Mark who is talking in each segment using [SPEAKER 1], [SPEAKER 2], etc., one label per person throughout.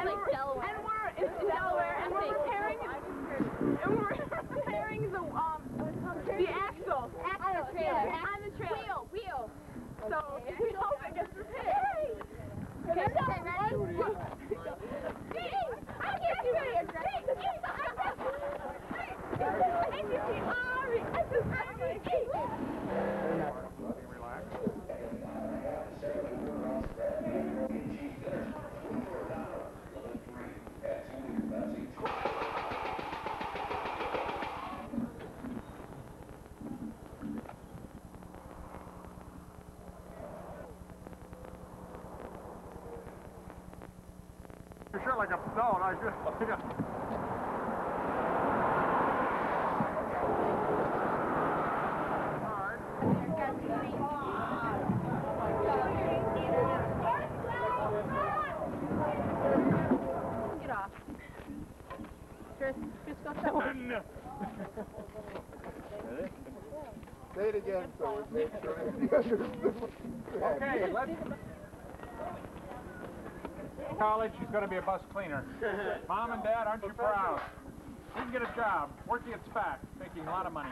[SPEAKER 1] like Delaware.
[SPEAKER 2] And we're in Delaware, and we're repairing the axle. On the trailer. Wheel. So we hope it gets repaired. Okay, so I can't do it.
[SPEAKER 3] You're sure like a no, I just.
[SPEAKER 1] Get off. Just go check.
[SPEAKER 4] Say it again, so we make sure you understood.
[SPEAKER 3] Okay, let's. College, she's going to be a bus cleaner. Mom and Dad, aren't you proud? You can get a job, working at SPAC, making a lot of money.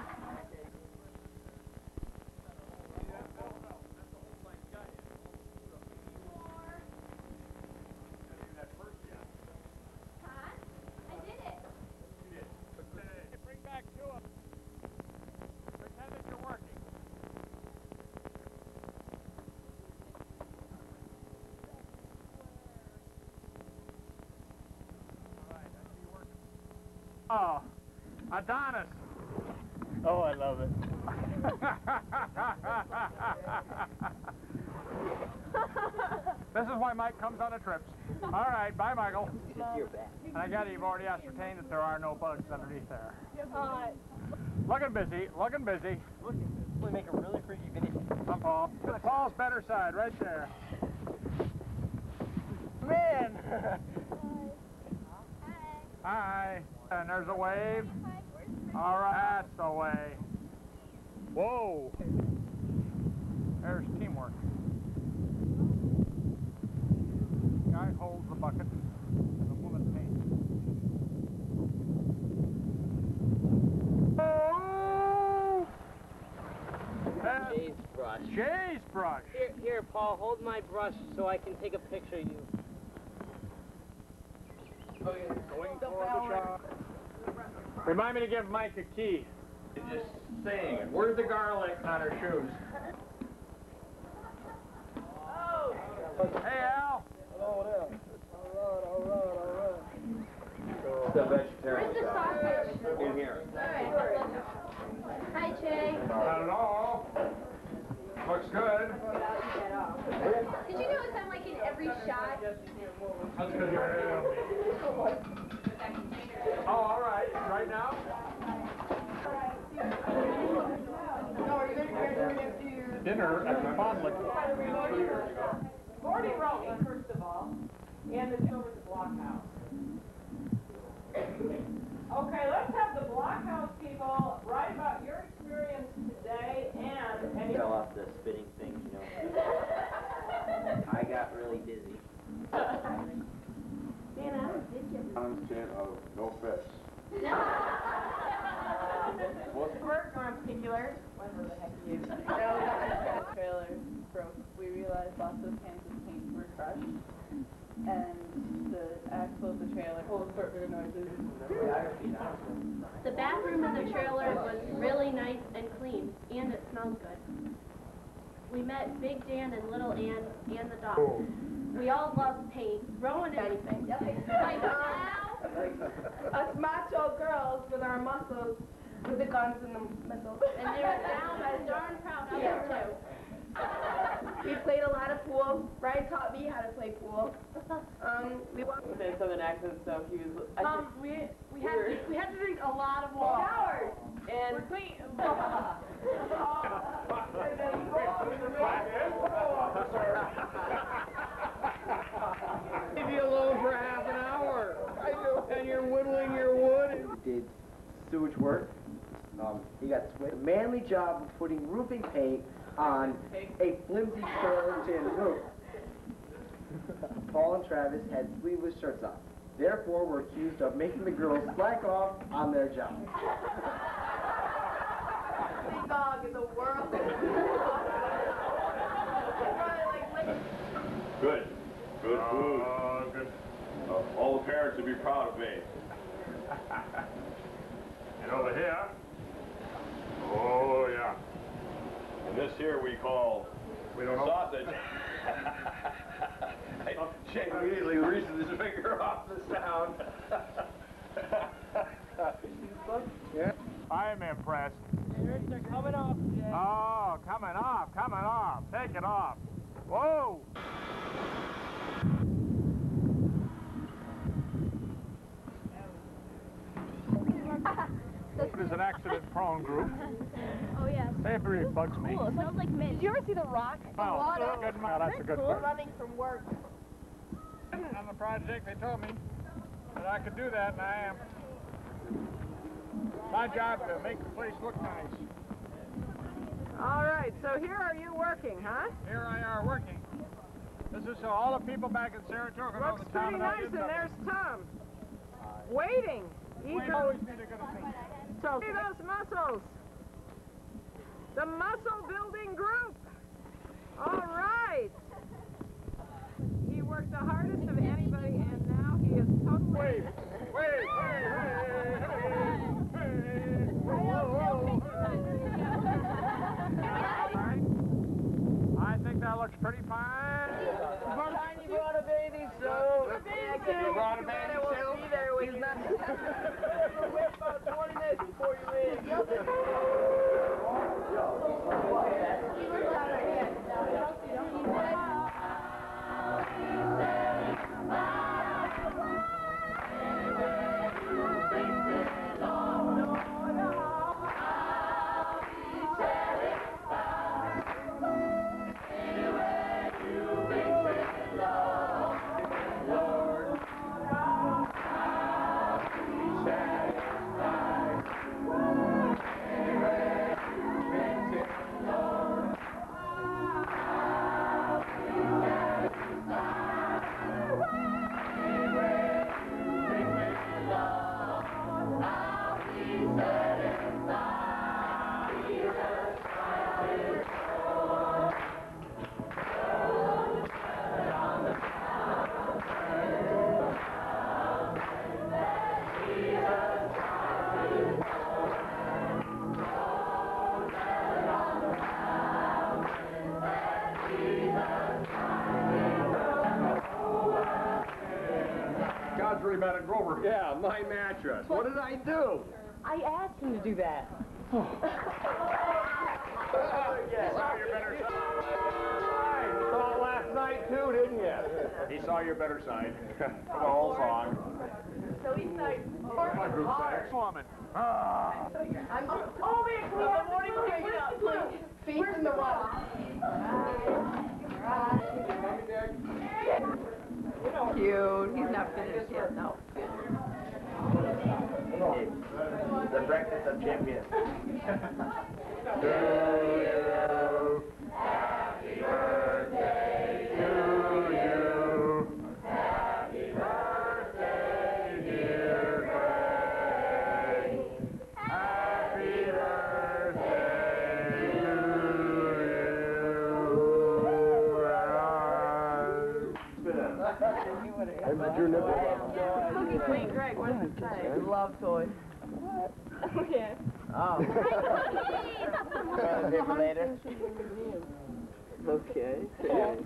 [SPEAKER 3] Oh, Adonis.
[SPEAKER 5] Oh, I love it.
[SPEAKER 3] This is why Mike comes on the trips. All right, bye, Michael. And I got it, you've already ascertained that there are no bugs underneath there. Looking busy, looking busy.
[SPEAKER 5] We make a really freaky video.
[SPEAKER 3] Up, Paul. It's Paul's better side, right there. Man! Hi. And there's a wave. All right, that's the way. Whoa. There's teamwork. Guy holds the bucket, and the woman paints. Oh!
[SPEAKER 5] Jay's brush.
[SPEAKER 3] Jay's brush.
[SPEAKER 5] Here, Paul, hold my brush so I can take a picture of you.
[SPEAKER 3] Going for the shot. Remind me to give Mike a key.
[SPEAKER 6] Just saying, where's the garlic on her shoes?
[SPEAKER 2] Oh!
[SPEAKER 3] Hey, Al.
[SPEAKER 4] All right.
[SPEAKER 6] The vegetarian side. In here.
[SPEAKER 1] Hi, Jay.
[SPEAKER 3] Hello. Looks good.
[SPEAKER 1] Did you notice I'm like in every shot?
[SPEAKER 3] That's good. Oh, all right. Right now? Dinner at the Fondling.
[SPEAKER 2] Gordy wrote me, first of all, and it's over the blockhouse. Okay, let's have the blockhouse people write about your experience today and
[SPEAKER 5] Fell off the spinning thing, you know. I got really dizzy.
[SPEAKER 4] Constant of no fish.
[SPEAKER 2] Bert in particular. Whatever the heck he is.
[SPEAKER 7] The trailer broke. We realized lots of cans of paint were crushed, and the axle of the trailer full of certain noises.
[SPEAKER 1] The bathroom of the trailer was really nice and clean, and it smelled good. We met Big Dan and Little Ann and the dog. We all loved paint, throwing anything. Like,
[SPEAKER 2] Us macho girls with our muscles, with the guns and the missiles.
[SPEAKER 1] and they were darn proud of it too.
[SPEAKER 2] We played a lot of pool. Brian taught me how to play pool. We walked
[SPEAKER 7] With his southern accent, so he was.
[SPEAKER 2] we had to drink a lot of water. Showers.
[SPEAKER 7] And
[SPEAKER 2] We're clean.
[SPEAKER 6] Leave you alone for half an hour. I know. And you're whittling your wood.
[SPEAKER 8] Did sewage work. He got the manly job of putting roofing paint on a flimsy tin roof. Paul and Travis had sleeveless shirts on. Therefore, were accused of making the girls slack off on their job.
[SPEAKER 2] Big dog in the world.
[SPEAKER 9] Good. Good food.
[SPEAKER 3] Good.
[SPEAKER 9] All the parents would be proud of me.
[SPEAKER 3] And over here, oh yeah.
[SPEAKER 9] And this here we call sausage. Shane immediately reaches his finger off the sound.
[SPEAKER 3] Yeah. I am impressed.
[SPEAKER 6] They're coming off, Jay.
[SPEAKER 3] Oh, coming off. Take it off. Whoa. It is an accident-prone group.
[SPEAKER 1] Oh, yeah.
[SPEAKER 3] That really bugs me.
[SPEAKER 1] Cool. It smells like mint.
[SPEAKER 2] Did you ever see The Rock?
[SPEAKER 3] Well, good. Well, that's a good
[SPEAKER 2] Cool.
[SPEAKER 3] one.
[SPEAKER 2] Running from work.
[SPEAKER 3] On the project, they told me that I could do that, and I am. My job is to make the place look nice.
[SPEAKER 6] All right, so here are you working, huh?
[SPEAKER 3] Here I are working. This is so all the people back in Saratoga know
[SPEAKER 6] Looks
[SPEAKER 3] the town
[SPEAKER 6] pretty
[SPEAKER 3] of
[SPEAKER 6] nice, and
[SPEAKER 3] Edinburgh.
[SPEAKER 6] there's Tom. Waiting.
[SPEAKER 3] We
[SPEAKER 6] Eager.
[SPEAKER 3] always need a good thing.
[SPEAKER 6] So see those muscles. The muscle building group. All right. He worked the hardest of anybody, and now he is totally...
[SPEAKER 3] Wait. I think that looks pretty fine.
[SPEAKER 6] You brought a baby, so...
[SPEAKER 3] You brought a baby, too?
[SPEAKER 6] Be there when he's not... Wait about 20 minutes before you leave.
[SPEAKER 3] Really bad at Grover.
[SPEAKER 9] Yeah, my mattress. What did I do?
[SPEAKER 2] I asked him to do that.
[SPEAKER 3] Saw your better side.
[SPEAKER 9] You saw it last night too, didn't you?
[SPEAKER 3] He saw your better side. For the whole song.
[SPEAKER 2] So he's like,
[SPEAKER 3] My group sex woman. Ah.
[SPEAKER 2] I'm oh man, in the morning we're gonna get up, please. Feet in the water. Cute. He's not finished yet, no.
[SPEAKER 8] The breakfast of champions.
[SPEAKER 3] To you. Happy birthday to you. Happy birthday, dear Greg. Happy birthday to you.
[SPEAKER 6] Cookie Queen, Greg, what does it say? Love toys. Okay.
[SPEAKER 8] Oh. Later.
[SPEAKER 6] Okay.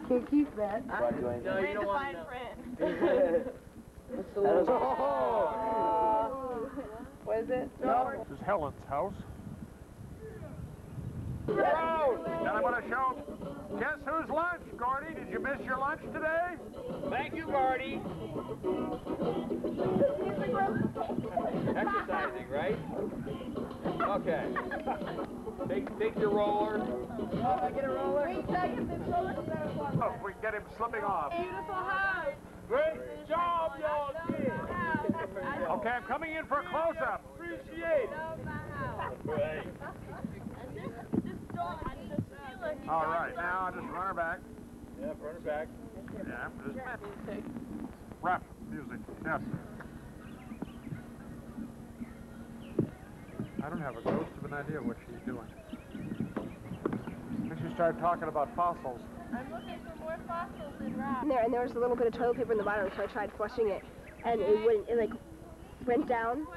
[SPEAKER 2] Can't keep that.
[SPEAKER 6] No, you don't want to What is it?
[SPEAKER 3] This is Helen's house. Oh, and I'm going to show, guess whose lunch, Gordy? Did you miss your lunch today?
[SPEAKER 6] Thank you, Gordy.
[SPEAKER 9] Exercising, right? Okay. Take your roller.
[SPEAKER 6] I get a roller.
[SPEAKER 3] Oh, if we can get him slipping off.
[SPEAKER 2] Beautiful house.
[SPEAKER 3] Great job, y'all did. Okay, I'm coming in for a close-up. Appreciate it. All right, now I'll just run her back. Yeah, front and back. Yeah, this is rap music, yes. I don't have a ghost of an idea what she's doing. I think she started talking about fossils.
[SPEAKER 1] I'm looking for more fossils in rock.
[SPEAKER 2] And there was a little bit of toilet paper in the bottom, so I tried flushing it, and it went down.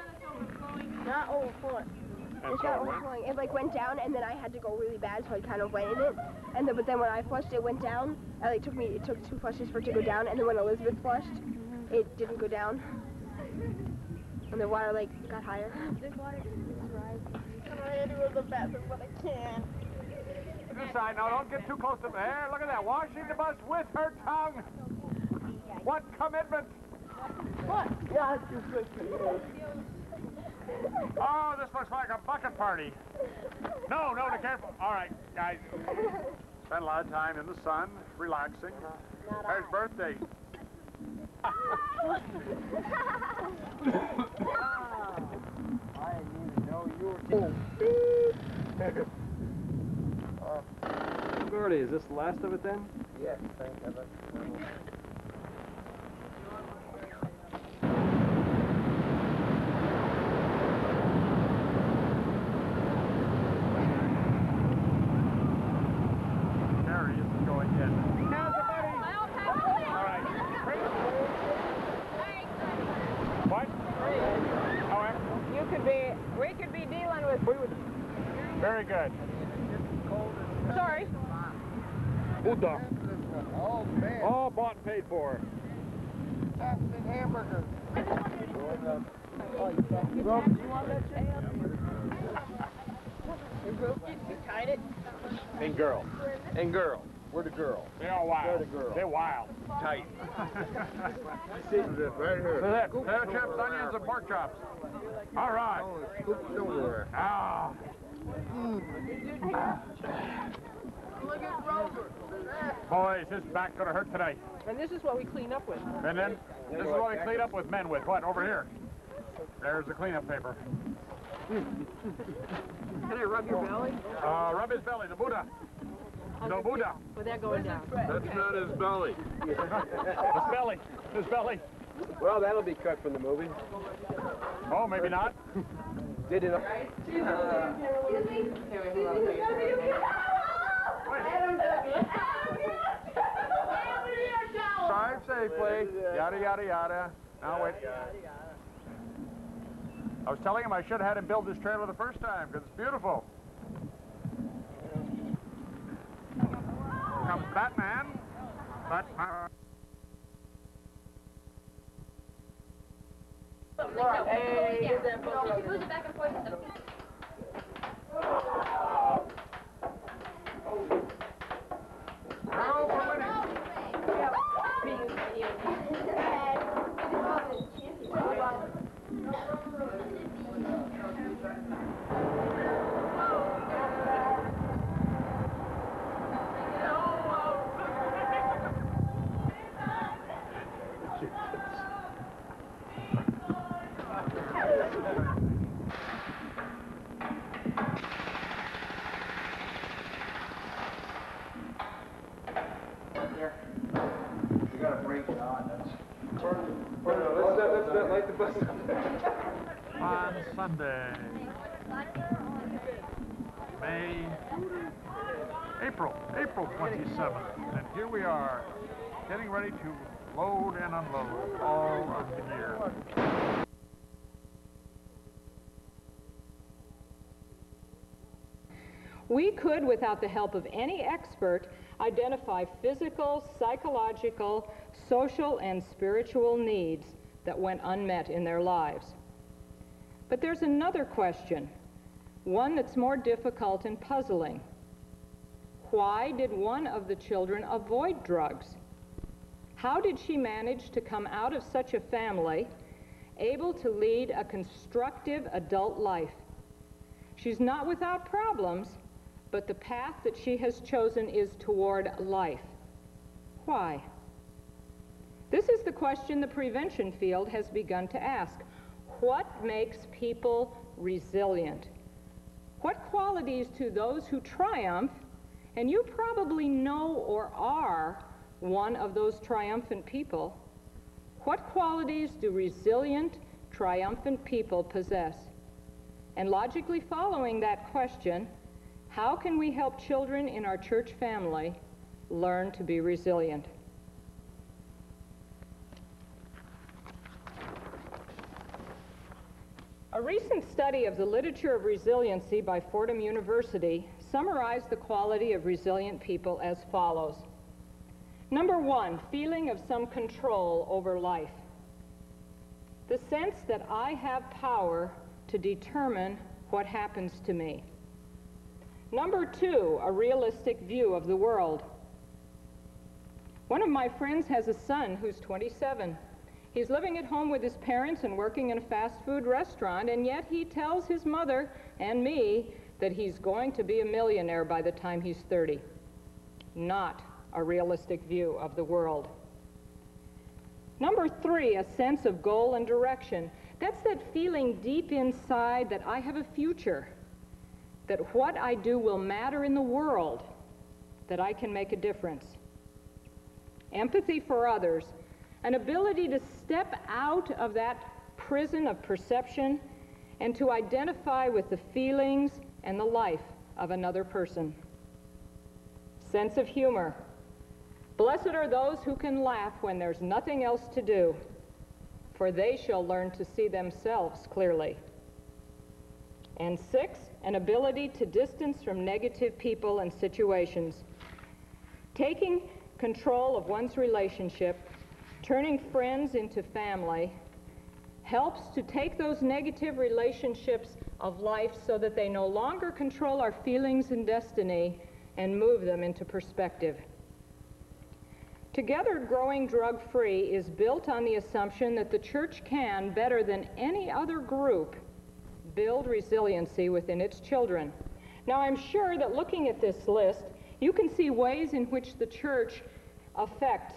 [SPEAKER 2] Not overflowing. It's not overflowing. It like went down, and then I had to go really bad, so I kind of went in it. And then, but then when I flushed, it went down. It took 2 flushes for it to go down, and then when Elizabeth flushed, it didn't go down. And the water got higher.
[SPEAKER 1] The water is rising.
[SPEAKER 2] I'm ready to go to the bathroom, but I can't.
[SPEAKER 3] This side, now don't get too close to there. Look at that, washing the bus with her tongue. What commitment?
[SPEAKER 2] What? Yeah,
[SPEAKER 3] Oh, this looks like a bucket party. No, be careful. All right, guys. Spent a lot of time in the sun, relaxing. There's birthday.
[SPEAKER 8] I didn't even know you were... Gordy, is this the last of it then?
[SPEAKER 4] Yes, thank heaven.
[SPEAKER 3] Mary isn't going yet. How's the buddy? All right. What? However?
[SPEAKER 6] We could be dealing with...
[SPEAKER 3] Very good.
[SPEAKER 6] Sorry.
[SPEAKER 3] Buddha.
[SPEAKER 4] Oh, man.
[SPEAKER 3] All bought and paid for.
[SPEAKER 4] That's the hamburger.
[SPEAKER 6] You tied it?
[SPEAKER 9] And girl. And girl. Where the girl?
[SPEAKER 3] They're all wild.
[SPEAKER 9] Where the girl?
[SPEAKER 3] They're wild.
[SPEAKER 9] Tight.
[SPEAKER 4] See, right here.
[SPEAKER 3] Look at that. Potato chips, onions, and pork chops. All right.
[SPEAKER 4] Oh, it's scooped over.
[SPEAKER 3] Ah.
[SPEAKER 2] Look at Rover.
[SPEAKER 3] Boys, his back gonna hurt tonight.
[SPEAKER 6] And this is what we clean up with.
[SPEAKER 3] And then, this is what we clean up with men with. What, over here? There's the cleanup paper.
[SPEAKER 6] Can I rub your belly?
[SPEAKER 3] Rub his belly, the Buddha. The Buddha.
[SPEAKER 6] With that going down.
[SPEAKER 9] That's not his belly.
[SPEAKER 3] His belly.
[SPEAKER 8] Well, that'll be cut from the movie.
[SPEAKER 3] Oh, maybe not.
[SPEAKER 8] Did it...
[SPEAKER 3] Drive safely. Yada, yada, yada. Now, wait. I was telling him I should have had him build this trailer the first time, because it's beautiful. Comes Batman. Batman.
[SPEAKER 1] Hey. No, she moves it back and forth.
[SPEAKER 3] Bravo for winning.
[SPEAKER 8] You gotta break it on.
[SPEAKER 4] Let's not light the bus.
[SPEAKER 3] On Sunday, April 27th, and here we are, getting ready to load and unload all of the gear.
[SPEAKER 6] We could, without the help of any expert, identify physical, psychological, social, and spiritual needs that went unmet in their lives. But there's another question, one that's more difficult and puzzling. Why did one of the children avoid drugs? How did she manage to come out of such a family able to lead a constructive adult life? She's not without problems, but the path that she has chosen is toward life. Why? This is the question the prevention field has begun to ask. What makes people resilient? What qualities to those who triumph, and you probably know or are one of those triumphant people, what qualities do resilient, triumphant people possess? And logically following that question, how can we help children in our church family learn to be resilient? A recent study of the literature of resiliency by Fordham University summarized the quality of resilient people as follows. Number one, feeling of some control over life. The sense that I have power to determine what happens to me. Number two, a realistic view of the world. One of my friends has a son who's 27. He's living at home with his parents and working in a fast food restaurant, and yet he tells his mother and me that he's going to be a millionaire by the time he's 30. Not a realistic view of the world. Number three, a sense of goal and direction. That's that feeling deep inside that I have a future, that what I do will matter in the world, that I can make a difference. Empathy for others, an ability to step out of that prison of perception and to identify with the feelings and the life of another person. Sense of humor. Blessed are those who can laugh when there's nothing else to do, for they shall learn to see themselves clearly. And six, an ability to distance from negative people and situations. Taking control of one's relationship, turning friends into family, helps to take those negative relationships of life so that they no longer control our feelings and destiny and move them into perspective. Together Growing Drug-Free is built on the assumption that the church can, better than any other group, build resiliency within its children. Now, I'm sure that looking at this list, you can see ways in which the church affects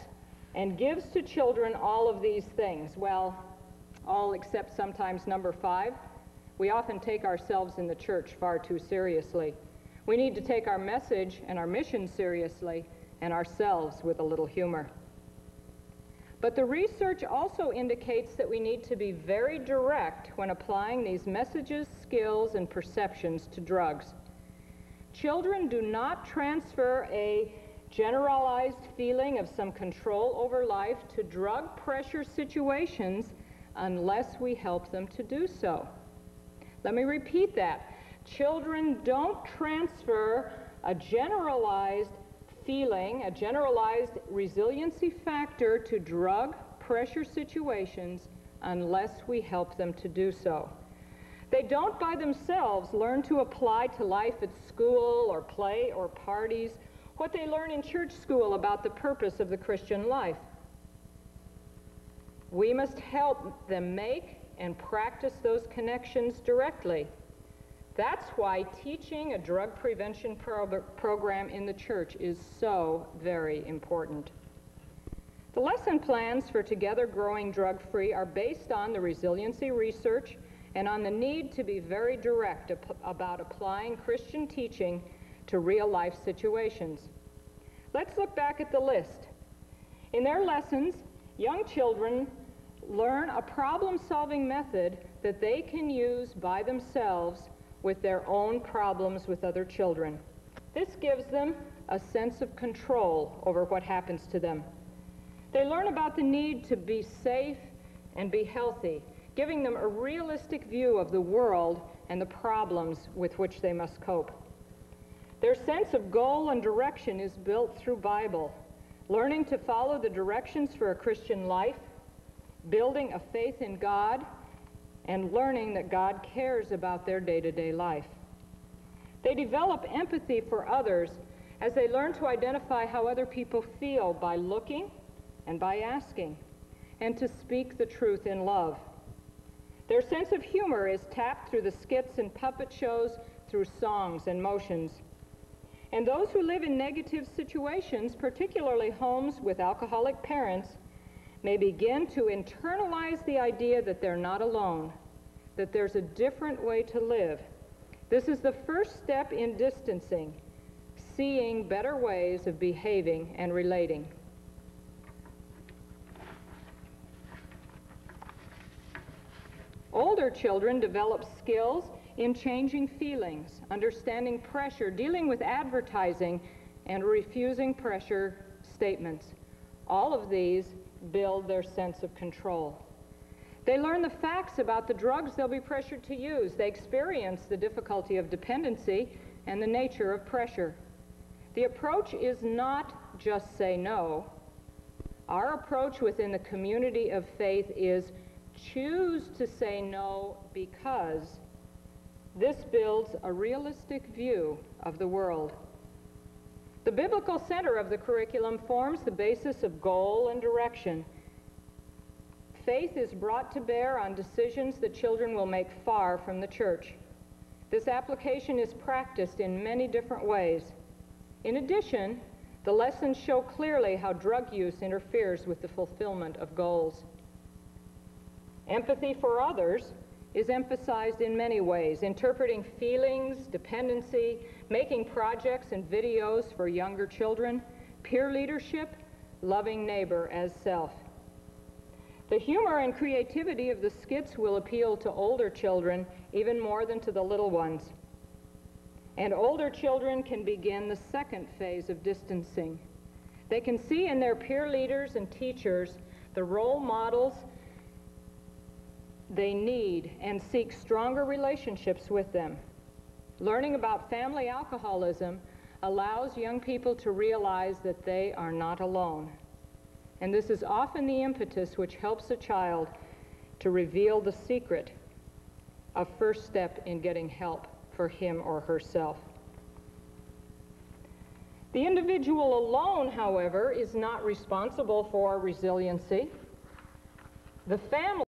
[SPEAKER 6] and gives to children all of these things. Well, all except sometimes number 5. We often take ourselves in the church far too seriously. We need to take our message and our mission seriously, and ourselves with a little humor. But the research also indicates that we need to be very direct when applying these messages, skills, and perceptions to drugs. Children do not transfer a generalized feeling of some control over life to drug pressure situations unless we help them to do so. Let me repeat that. Children don't transfer a generalized feeling, a generalized resiliency factor to drug pressure situations unless we help them to do so. They don't by themselves learn to apply to life at school or play or parties what they learn in church school about the purpose of the Christian life. We must help them make and practice those connections directly. That's why teaching a drug prevention program in the church is so very important. The lesson plans for Together Growing Drug-Free are based on the resiliency research and on the need to be very direct about applying Christian teaching to real-life situations. Let's look back at the list. In their lessons, young children learn a problem-solving method that they can use by themselves with their own problems with other children. This gives them a sense of control over what happens to them. They learn about the need to be safe and be healthy, giving them a realistic view of the world and the problems with which they must cope. Their sense of goal and direction is built through Bible, learning to follow the directions for a Christian life, building a faith in God, and learning that God cares about their day-to-day life. They develop empathy for others as they learn to identify how other people feel by looking and by asking, and to speak the truth in love. Their sense of humor is tapped through the skits and puppet shows, through songs and motions. And those who live in negative situations, particularly homes with alcoholic parents, may begin to internalize the idea that they're not alone, that there's a different way to live. This is the first step in distancing, seeing better ways of behaving and relating. Older children develop skills in changing feelings, understanding pressure, dealing with advertising, and refusing pressure statements. All of these build their sense of control. They learn the facts about the drugs they'll be pressured to use. They experience the difficulty of dependency and the nature of pressure. The approach is not just say no. Our approach within the community of faith is choose to say no because this builds a realistic view of the world. The biblical center of the curriculum forms the basis of goal and direction. Faith is brought to bear on decisions that children will make far from the church. This application is practiced in many different ways. In addition, the lessons show clearly how drug use interferes with the fulfillment of goals. Empathy for others is emphasized in many ways, interpreting feelings, dependency, making projects and videos for younger children, peer leadership, loving neighbor as self. The humor and creativity of the skits will appeal to older children even more than to the little ones. And older children can begin the second phase of distancing. They can see in their peer leaders and teachers the role models they need and seek stronger relationships with them. Learning about family alcoholism allows young people to realize that they are not alone. And this is often the impetus which helps a child to reveal the secret, a first step in getting help for him or herself. The individual alone, however, is not responsible for resiliency. The family